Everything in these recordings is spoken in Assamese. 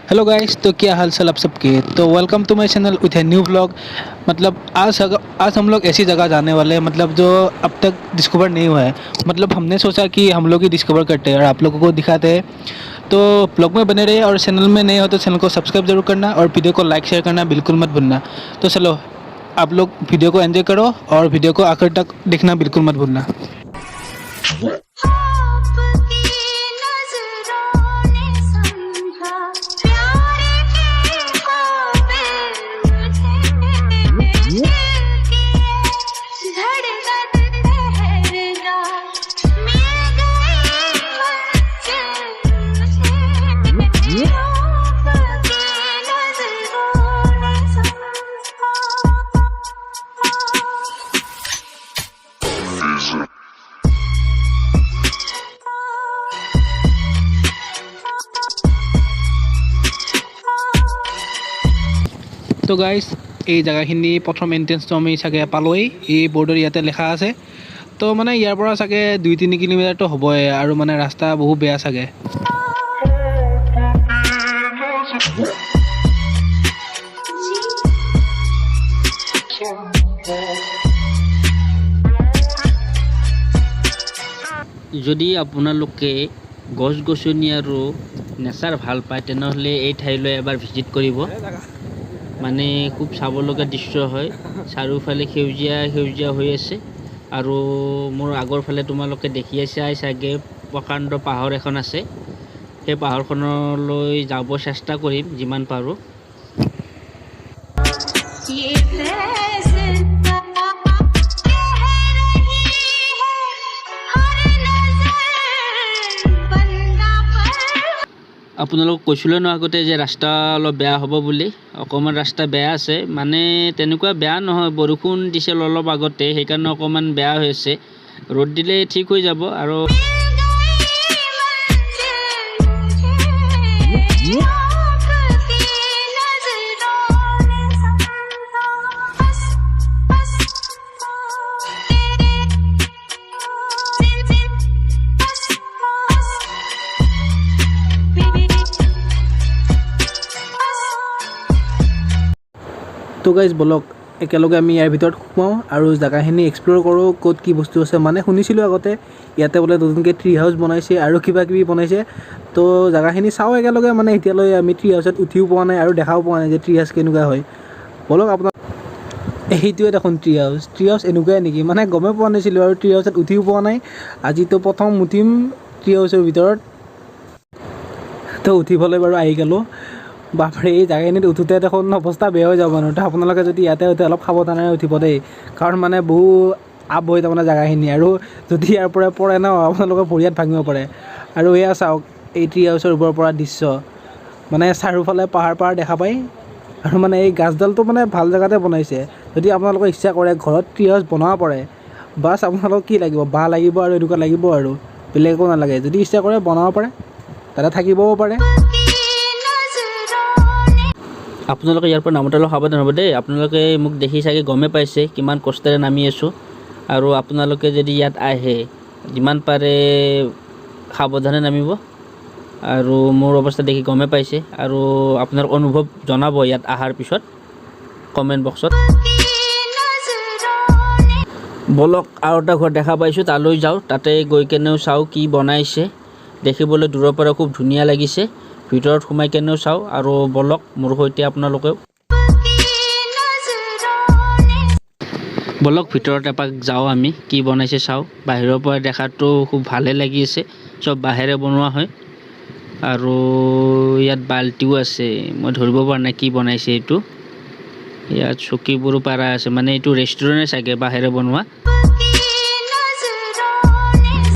हेलो गाइस, तो क्या हाल चाल आप सबके। तो welcome to my channel with a new vlog. मतलब आज हम लोग ऐसी जगह जाने वाले हैं, मतलब जो अब तक डिस्कवर नहीं हुआ है। मतलब हमने सोचा कि हम लोग ही डिस्कवर करते हैं और आप लोगों को दिखाते हैं। तो ब्लॉग में बने रहिए और चैनल में नए हो तो चैनल को सब्सक्राइब जरूर करना और वीडियो को लाइक शेयर करना बिल्कुल मत भूलना। तो चलो, आप लोग वीडियो को एंजॉय करो और वीडियो को आखिर तक देखना बिल्कुल मत भूलना। आपकी नजरों ने समझा प्यार के काबिल थे धड़कन ठहरना मिल गई मंजिल से आपकी नजरों ने समझा। তো গাইজ, এই জেগাখিনি প্ৰথম এণ্ট্ৰেঞ্চটো আমি চাগে পালোঁৱেই। এই বৰ্ডৰ ইয়াতে লিখা আছে। তো মানে ইয়াৰ পৰা চাগে 2-3 কিলোমিটাৰটো হ'বই আৰু মানে ৰাস্তা বহুত বেয়া চাগে। যদি আপোনালোকে গছ গছনি আৰু নেচাৰ ভাল পায় তেনেহ'লে এই ঠাইলৈ এবাৰ ভিজিট কৰিব। মানে খুব চাবলগা দৃশ্য হয়, চাৰিওফালে সেউজীয়া সেউজীয়া হৈ আছে আৰু মোৰ আগৰ ফালে তোমালোকে দেখি আছাই চাগে প্ৰকাণ্ড পাহাৰ এখন আছে। সেই পাহাৰখনলৈ যাব চেষ্টা কৰিম যিমান পাৰোঁ। ये फैसला कह रही है हर नजर बंदा पर। আপোনালোকক কৈছিলোঁ ন আগতে যে ৰাস্তা অলপ বেয়া হ'ব বুলি। অকণমান ৰাস্তা বেয়া আছে, মানে তেনেকুৱা বেয়া নহয়, বৰষুণ দিছিল অলপ আগতে সেইকাৰণে অকণমান বেয়া হৈ আছে। ৰ'দ দিলে ঠিক হৈ যাব। আৰু তো গাইজ বলক একেলগে আমি ইয়াৰ ভিতৰত সোমাওঁ আৰু জেগাখিনি এক্সপ্ল'ৰ কৰোঁ, ক'ত কি বস্তু আছে। মানে শুনিছিলোঁ আগতে ইয়াতে বোলে নতুনকৈ ট্ৰি হাউচ বনাইছে আৰু কিবা কিবি বনাইছে। তো জেগাখিনি চাওঁ একেলগে। মানে এতিয়ালৈ আমি ট্ৰি হাউচত উঠিও পোৱা নাই আৰু দেখাও পোৱা নাই যে ট্ৰি হাউচ কেনেকুৱা হয়। বলক আপোনাৰ সেইটোৱে দেখোন ট্ৰি হাউচ এনেকুৱাই নেকি? মানে গমেই পোৱা নাছিলোঁ আৰু ট্ৰি হাউচত উঠিও পোৱা নাই। আজিতো প্ৰথম উঠিম ট্ৰি হাউচৰ ভিতৰত। তো উঠিবলৈ বাৰু আহি গ'লোঁ। বাপৰে, এই জেগাখিনিত উঠোঁতে দেখোন অৱস্থা বেয়া হৈ যাব মানুহ। তো আপোনালোকে যদি ইয়াতে উঠে অলপ সাৱধানেৰে উঠিব দেই, কাৰণ মানে বহু আপ হৈ তাৰমানে জেগাখিনি, আৰু যদি ইয়াৰ পৰা পৰে ন আপোনালোকৰ ভৰি হাত ভাঙিব পাৰে। আৰু এয়া চাওক এই ট্ৰি হাউচৰ ওপৰৰ পৰা দৃশ্য, মানে চাৰিওফালে পাহাৰ দেখা পায়। আৰু মানে এই গাছডালটো মানে ভাল জেগাতে বনাইছে। যদি আপোনালোকে ইচ্ছা কৰে ঘৰত ট্ৰি হাউচ বনাব পাৰে, বাছ আপোনালোকক কি লাগিব, বাঁহ লাগিব আৰু এনেকুৱা লাগিব আৰু বেলেগ একো নালাগে। যদি ইচ্ছা কৰে বনাব পাৰে, তাতে থাকিবও পাৰে। আপোনালোকে ইয়াৰ পৰা নামোতে অলপ সাৱধান হ'ব দেই। আপোনালোকে মোক দেখি চাগে গমেই পাইছে কিমান কষ্টেৰে নামি আছোঁ। আৰু আপোনালোকে যদি ইয়াত আহে যিমান পাৰে সাৱধানে নামিব। আৰু মোৰ অৱস্থা দেখি গমেই পাইছে। আৰু আপোনাৰ অনুভৱ জনাব ইয়াত অহাৰ পিছত কমেণ্ট বক্সত। বলক আৰু এটা ঘৰ দেখা পাইছোঁ, তালৈ যাওঁ। তাতে গৈ কেনেও চাওঁ কি বনাইছে। দেখিবলৈ দূৰৰ পৰা খুব ধুনীয়া লাগিছে। ভিতৰত সোমাই কেনেও চাওঁ। আৰু বলক মোৰ সৈতে আপোনালোকেও। বলক ভিতৰত এপাক যাওঁ, আমি কি বনাইছে চাওঁ। বাহিৰৰ পৰা দেখাতো খুব ভালেই লাগি আছে, চব বাঁহেৰে বনোৱা হয়। আৰু ইয়াত বাল্টিও আছে, মই ধৰিব পৰা নাই কি বনাইছে এইটো। ইয়াত চকীবোৰো পাৰা আছে, মানে এইটো ৰেষ্টুৰেণ্টে চাগে বাঁহেৰে বনোৱা।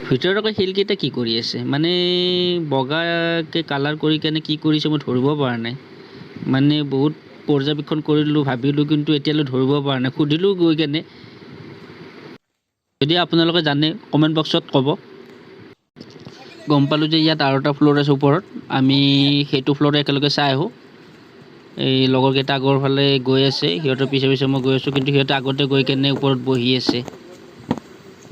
ভিতৰত আকৌ শিলকেইটা কি কৰি আছে, মানে বগাকৈ কালাৰ কৰি কেনে কি কৰিছে মই ধৰিব পৰা নাই। মানে বহুত পৰ্যবেক্ষণ কৰিলোঁ, ভাবিলোঁ, কিন্তু এতিয়ালৈ ধৰিব পৰা নাই। সুধিলোঁ গৈ কেনে, যদি আপোনালোকে জানে কমেণ্ট বক্সত ক'ব। গম পালোঁ যে ইয়াত আৰু এটা ফ্ল'ৰ আছে ওপৰত, আমি সেইটো ফ্ল'ৰে একেলগে চাই আহোঁ। এই লগৰকেইটা আগৰ ফালে গৈ আছে, সিহঁতৰ পিছে পিছে মই গৈ আছোঁ, কিন্তু সিহঁতে আগতে গৈ কেনে ওপৰত বহি আছে।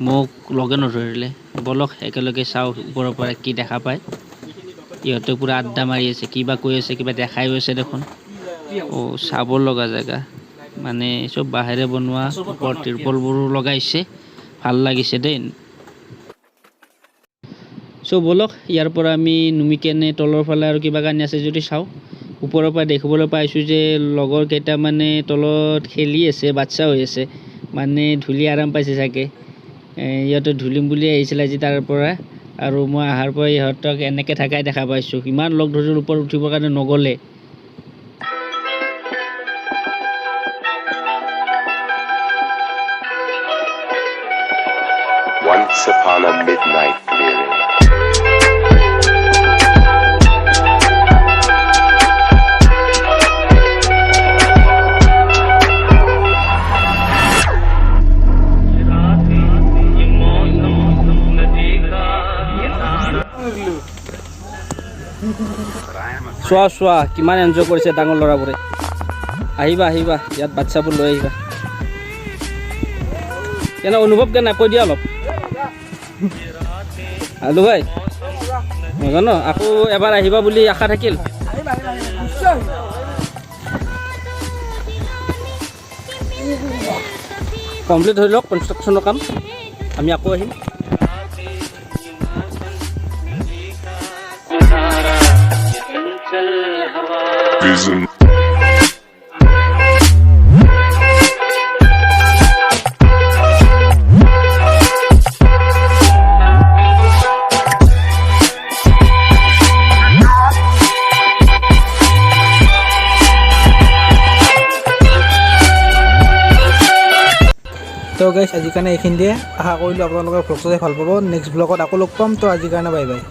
মোক লগে নধৰিলে। বলক একেলগে চাওঁ ওপৰৰ পৰা কি দেখা পায়। ইহঁতে পূৰা আড্ডা মাৰি আছে, কিবা কৈ আছে, কিবা দেখাই গৈছে দেখোন। অ' চাব লগা জেগা, মানে চব বাঁহেৰে বনোৱা, ওপৰত তিৰপলবোৰো লগাইছে, ভাল লাগিছে দেই। চ' ব'লক ইয়াৰ পৰা আমি নুমি কেনে তলৰ ফালে আৰু কিবা কানি আছে যদি চাওঁ। ওপৰৰ পৰা দেখিবলৈ পাইছোঁ যে লগৰ কেইটামানে তলত খেলি আছে, বাচ্ছা হৈ আছে, মানে ধূলি আৰাম পাইছে চাগে। ইহঁতে ধূলিম বুলি আহিছিল আজি তাৰ পৰা, আৰু মই অহাৰ পৰা ইহঁতক এনেকৈ থাকাই দেখা পাইছোঁ। ইমান লগ ধৰিছিল ওপৰত উঠিবৰ কাৰণে নগ'লে। Once upon a midnight clearing. চোৱা চোৱা কিমান এনজয় কৰিছে ডাঙৰ ল'ৰাবোৰে। আহিবা আহিবা, ইয়াত বাচ্ছাবোৰ লৈ আহিবা। কেনে অনুভৱ কেনে কৈ দিয়া অলপ। আলু ভাই মজা ন, আকৌ এবাৰ আহিবা বুলি আশা থাকিল। কমপ্লিট হৈ লওক কনষ্ট্ৰাকশ্যনৰ কাম, আমি আকৌ আহিম। Vision. তো গাইছ আজিৰ কাৰণে এইখিনিয়ে, আশা কৰিলোঁ আপোনালোকে ভ্লগটো চাই ভাল পাব। নেক্সট ভ্লগত আকৌ লগ পাম। তো আজিৰ কাৰণে বাই বাই।